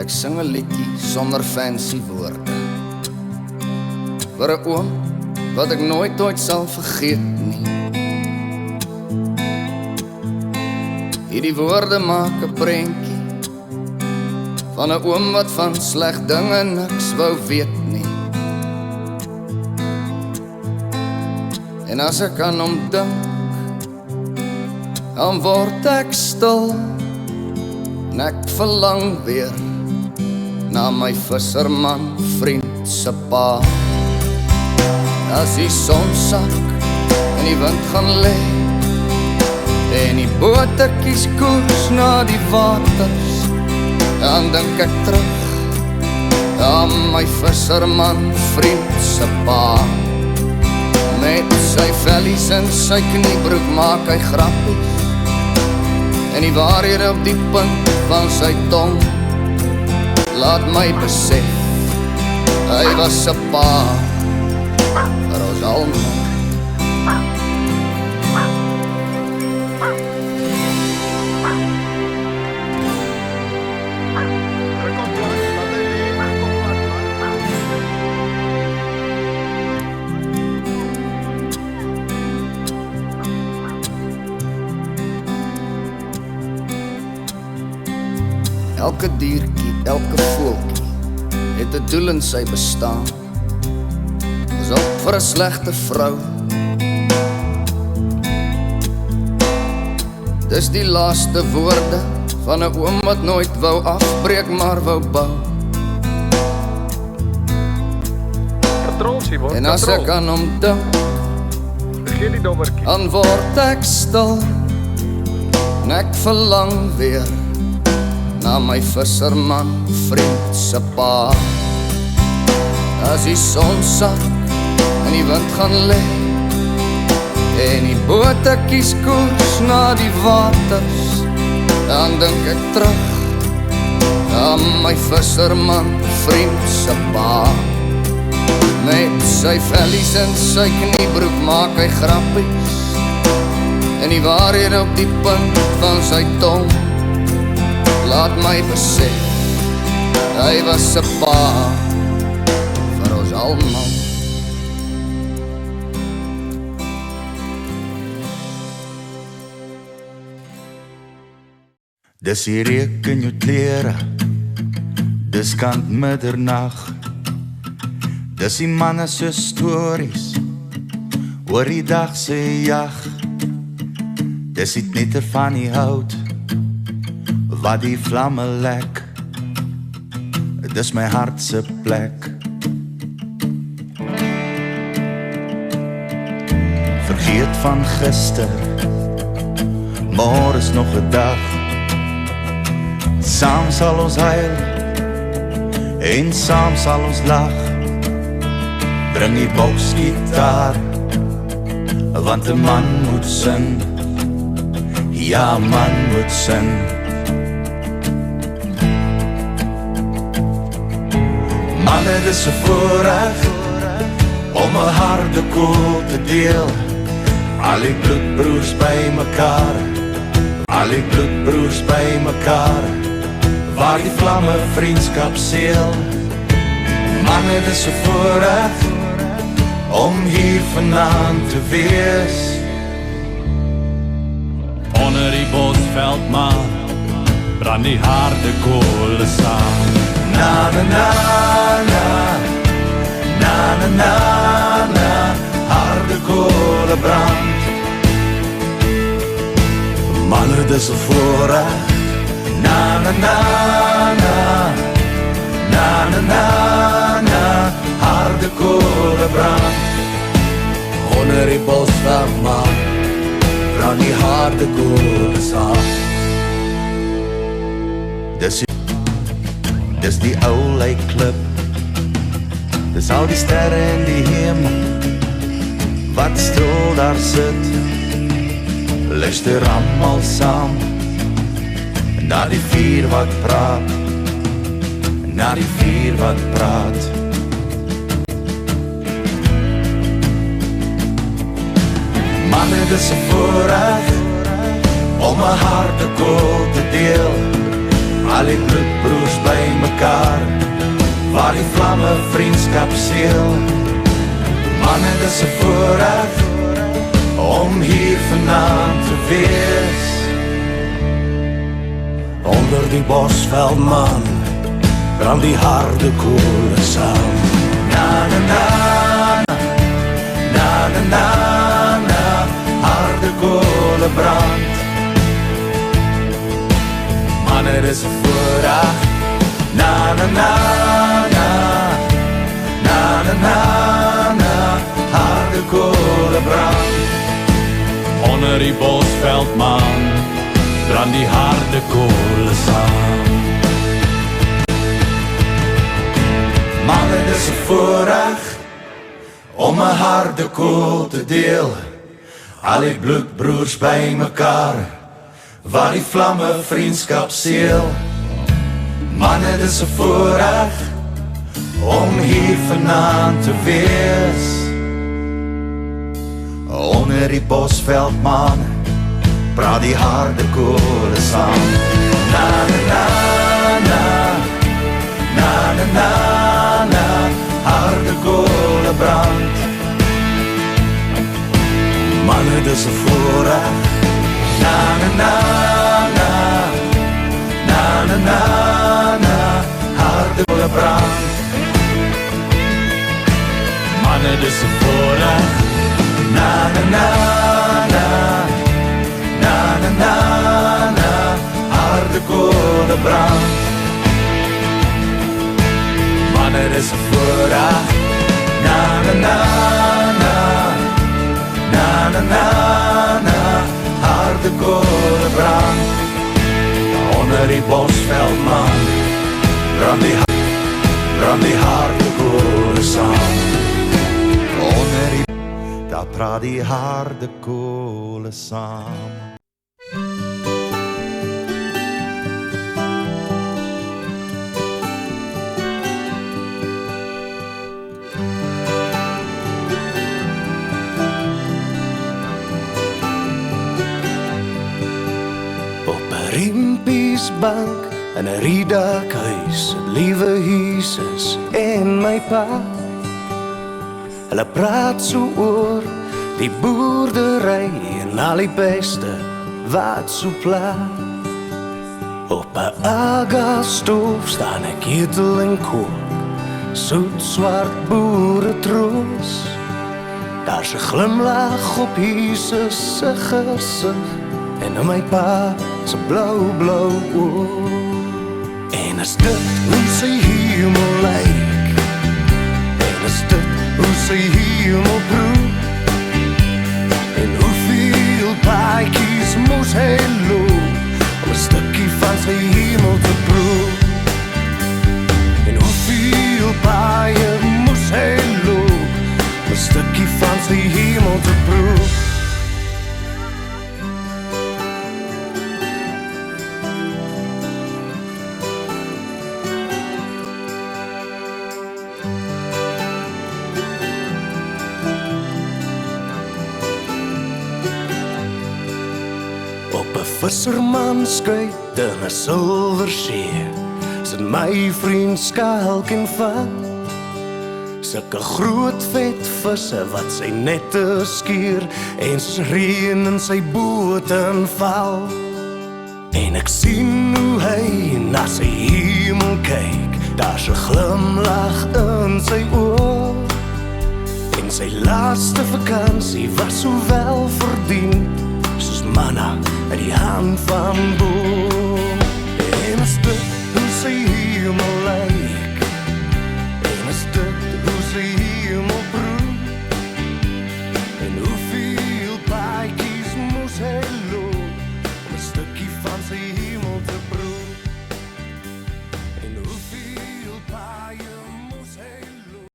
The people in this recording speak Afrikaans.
Ek sing 'n liedjie sonder fancy woorde vir 'n oom wat ek nooit ooit sal vergeet nie. Hierdie woorde maak 'n prentjie van 'n oom wat van sleg dinge niks wou weet nie. En as ek aan hom dink, dan word ek stil en ek verlang weer na my visserman vriend se pa. As die son sak en die wind gaan lê en die bote kies koers na die waters, dan dink ek terug aan my visserman vriend se pa. Met sy vellies en sy kniebroek maak hy grappies en die waarhede op die punt van sy tong laat my besef hy was 'n pa vir ons almal. Elke diertjie, elke voeltjie het 'n doel in sy bestaan. Is op vir 'n slegte vrou. Dis die laaste woorde van 'n oom wat nooit wou afbreek maar wou bou. Katrolsie, en as ek aan hom dink, vergeet die dobbertjie, dan word ek stil en ek verlang weer na my visserman vriend se pa. As die son sak en die wind gaan lê en die bote kies koers na die waters, dan dink ek terug aan my visserman vriend se pa. Met sy vellies en sy kniebroek maak hy grappies en die waarhede op die punt van sy tong laat my besef hy was 'n pa vir ons almal. Dis die reuk in jou klere, dis kant middernag. Dis die manne se stories oor die dag se jag. Dis die knetter van die hout wat die vlamme lek. Dis my hart se plek. Vergeet van gister, môre is nog 'n dag. Saam sal ons huil en saam sal ons lag. Bring die boksgitaar, want 'n man moet sing. Ja, man moet sing. Manne, dis 'n voorreg om 'n harde koel te deel. Al die bloedbroers by mekaar, al die bloedbroers by mekaar, waar die vlamme vriendskap seël. Manne, dis 'n voorreg om hier vanaand te wees. Onder die bosveldmaan brand die harde kolle saam. Na na na na, na na na na, harde kolle brand. Manne, dis 'n voorreg. Na na na na, na na na na, harde kolle brand. Onder die bosveldmaan brand die harde kolle saam. Dis die ou lijkklip, dis al die sterre in die hemel wat stil daar sit. Luister almal saam na die vuur wat praat, na die vuur wat praat. Manne, dis 'n voorreg om 'n harde koel te deel. al die bloedbroers by mekaar, waar die vlamme vriendskap seel. Manne, dis 'n voorreg om hier vanaand te wees. Onder die bosveld, man, brand die harde koele saam. Na na na na na na na, harde koele brand. Manne, dis 'n voorreg. Na na na na na na na na, harde koele brand. Onder die bosveld, man, brand die harde koele saam. Manne, dis 'n voorreg om 'n harde koel te deel. Al die bloedbroers by mekaar, waar die vlamme vriendskap seel. Manne, dis 'n voorreg om hier vanaand te wees. Onder die bosveld, man, praat die harde koele saam. Na na na na na na na na, harde koele brand. Manne, dis 'n voorreg. Na na na na na na na na, harde koele brand. Manne, dis 'n voorreg. Na na na na na na na na, harde koele brand. Manne, dis 'n voorreg. Na na na na na na na na, harde koele brand. Onder die bosveld, man, brand die harde koele saam. Onder die, daar praat die harde koele saam. Riempiesbank in 'n riedakhuis, het liewe Jesus en my pa. Hulle praat so oor die boerdery en al die beste wat so pla. Op 'n agastoof staan 'n ketel en kook, soet swart boeretroos. Daar's 'n glimlag op Jesus se gesig en in my pa se blou oë. En is dit hoe sy hemel lyk? En is dit hoe sy hemel broer? En hoeveel paadjies moes hy loop om 'n stukkie van sy hemel te proef? En hoeveel paaie moes hy loop om 'n stukkie van sy hemel te proef? Visserman skuit in 'n silwer see, sit my vriend skalk en vat. Sulke groot vet visse wat sy nette skeer en soos reën in sy boot inval. En ek sien hoe hy na sy hemel kyk, daar's 'n glimlag in sy oë. En sy laaste vakansie was so wel verdien, soos manna uit die hand van Bo.